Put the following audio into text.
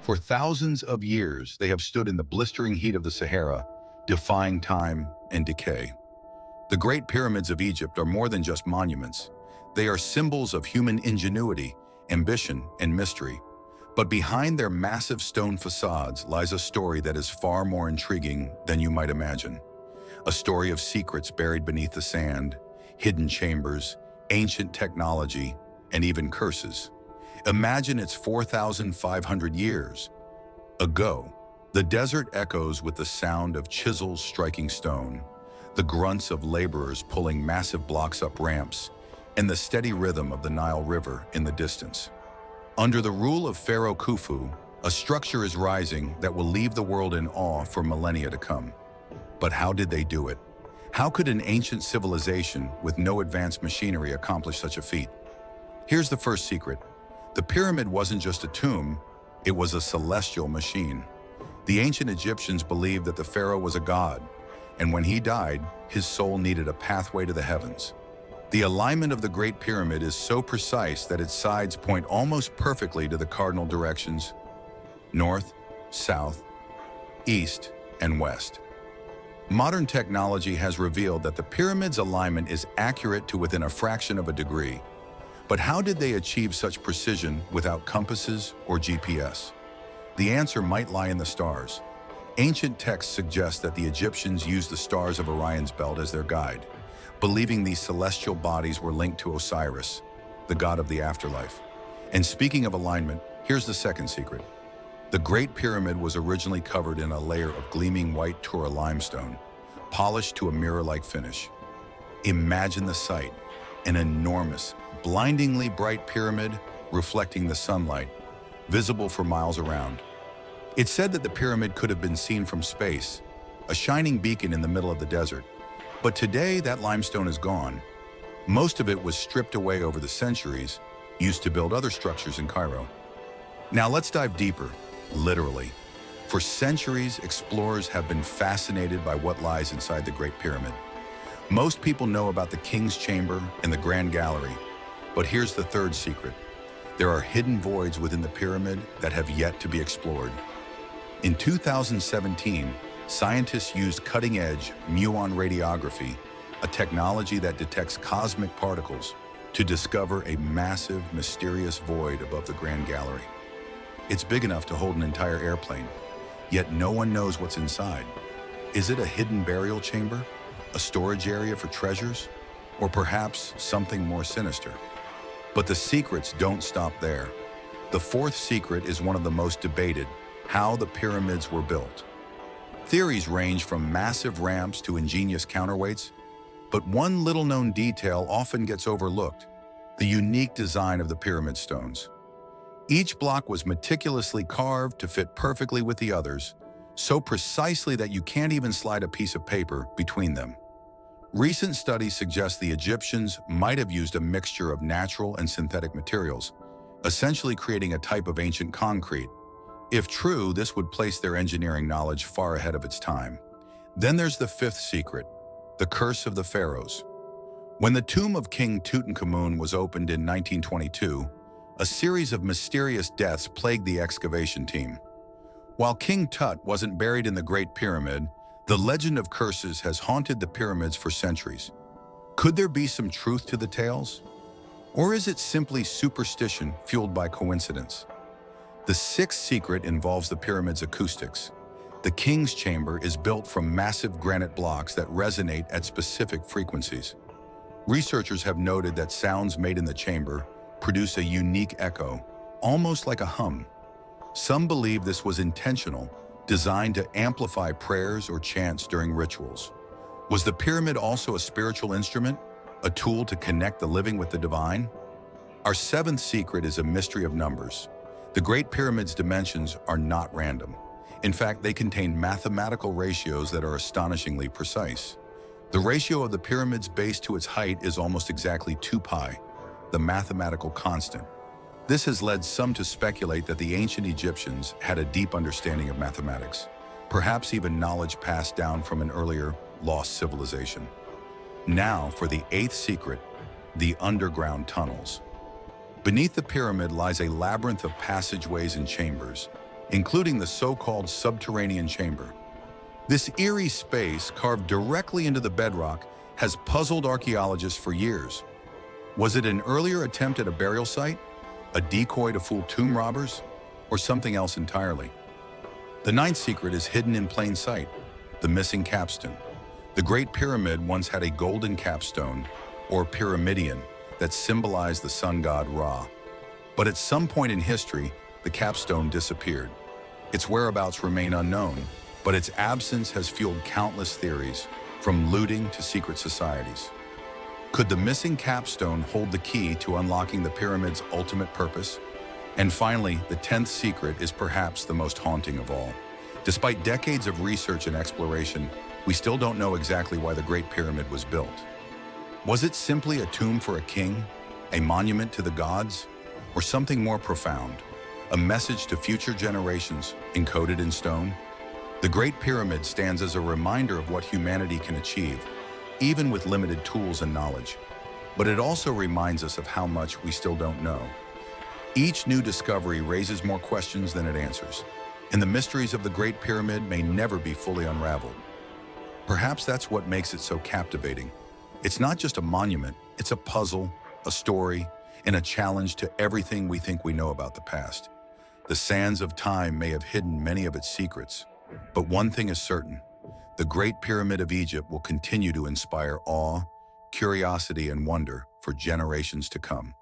For thousands of years, they have stood in the blistering heat of the Sahara, defying time and decay. The Great Pyramids of Egypt are more than just monuments. They are symbols of human ingenuity, ambition, and mystery. But behind their massive stone facades lies a story that is far more intriguing than you might imagine. A story of secrets buried beneath the sand, hidden chambers, ancient technology, and even curses. Imagine it's 4,500 years ago. The desert echoes with the sound of chisels striking stone, the grunts of laborers pulling massive blocks up ramps, and the steady rhythm of the Nile River in the distance. Under the rule of Pharaoh Khufu, a structure is rising that will leave the world in awe for millennia to come. But how did they do it? How could an ancient civilization with no advanced machinery accomplish such a feat? Here's the first secret. The pyramid wasn't just a tomb, it was a celestial machine. The ancient Egyptians believed that the pharaoh was a god, and when he died, his soul needed a pathway to the heavens. The alignment of the Great Pyramid is so precise that its sides point almost perfectly to the cardinal directions: north, south, east, and west. Modern technology has revealed that the pyramid's alignment is accurate to within a fraction of a degree. But how did they achieve such precision without compasses or GPS? The answer might lie in the stars. Ancient texts suggest that the Egyptians used the stars of Orion's belt as their guide, believing these celestial bodies were linked to Osiris, the god of the afterlife. And speaking of alignment, here's the second secret. The Great Pyramid was originally covered in a layer of gleaming white Tura limestone, polished to a mirror-like finish. Imagine the sight, an enormous, blindingly bright pyramid reflecting the sunlight, visible for miles around. It's said that the pyramid could have been seen from space, a shining beacon in the middle of the desert. But today, that limestone is gone. Most of it was stripped away over the centuries, used to build other structures in Cairo. Now let's dive deeper, literally. For centuries, explorers have been fascinated by what lies inside the Great Pyramid. Most people know about the King's Chamber and the Grand Gallery, but here's the third secret. There are hidden voids within the pyramid that have yet to be explored. In 2017, scientists used cutting-edge muon radiography, a technology that detects cosmic particles, to discover a massive, mysterious void above the Grand Gallery. It's big enough to hold an entire airplane, yet no one knows what's inside. Is it a hidden burial chamber, a storage area for treasures, or perhaps something more sinister? But the secrets don't stop there. The fourth secret is one of the most debated: how the pyramids were built. Theories range from massive ramps to ingenious counterweights, but one little-known detail often gets overlooked: the unique design of the pyramid stones. Each block was meticulously carved to fit perfectly with the others, so precisely that you can't even slide a piece of paper between them. Recent studies suggest the Egyptians might have used a mixture of natural and synthetic materials, essentially creating a type of ancient concrete. If true, this would place their engineering knowledge far ahead of its time. Then there's the fifth secret: the curse of the pharaohs. When the tomb of King Tutankhamun was opened in 1922, a series of mysterious deaths plagued the excavation team. While King Tut wasn't buried in the Great Pyramid, the legend of curses has haunted the pyramids for centuries. Could there be some truth to the tales? Or is it simply superstition fueled by coincidence? The sixth secret involves the pyramid's acoustics. The King's Chamber is built from massive granite blocks that resonate at specific frequencies. Researchers have noted that sounds made in the chamber produce a unique echo, almost like a hum. Some believe this was intentional, designed to amplify prayers or chants during rituals. Was the pyramid also a spiritual instrument, a tool to connect the living with the divine? Our seventh secret is a mystery of numbers. The Great Pyramid's dimensions are not random. In fact, they contain mathematical ratios that are astonishingly precise. The ratio of the pyramid's base to its height is almost exactly 2 pi, the mathematical constant. This has led some to speculate that the ancient Egyptians had a deep understanding of mathematics, perhaps even knowledge passed down from an earlier, lost civilization. Now for the eighth secret, the underground tunnels. Beneath the pyramid lies a labyrinth of passageways and chambers, including the so-called subterranean chamber. This eerie space, carved directly into the bedrock, has puzzled archaeologists for years. Was it an earlier attempt at a burial site, a decoy to fool tomb robbers, or something else entirely? The ninth secret is hidden in plain sight: the missing capstone. The Great Pyramid once had a golden capstone, or pyramidion, that symbolized the sun god Ra. But at some point in history, the capstone disappeared. Its whereabouts remain unknown, but its absence has fueled countless theories, from looting to secret societies. Could the missing capstone hold the key to unlocking the pyramid's ultimate purpose? And finally, the 10th secret is perhaps the most haunting of all. Despite decades of research and exploration, we still don't know exactly why the Great Pyramid was built. Was it simply a tomb for a king, a monument to the gods, or something more profound, a message to future generations encoded in stone? The Great Pyramid stands as a reminder of what humanity can achieve, even with limited tools and knowledge. But it also reminds us of how much we still don't know. Each new discovery raises more questions than it answers, and the mysteries of the Great Pyramid may never be fully unraveled. Perhaps that's what makes it so captivating. It's not just a monument, it's a puzzle, a story, and a challenge to everything we think we know about the past. The sands of time may have hidden many of its secrets, but one thing is certain: the Great Pyramid of Egypt will continue to inspire awe, curiosity, and wonder for generations to come.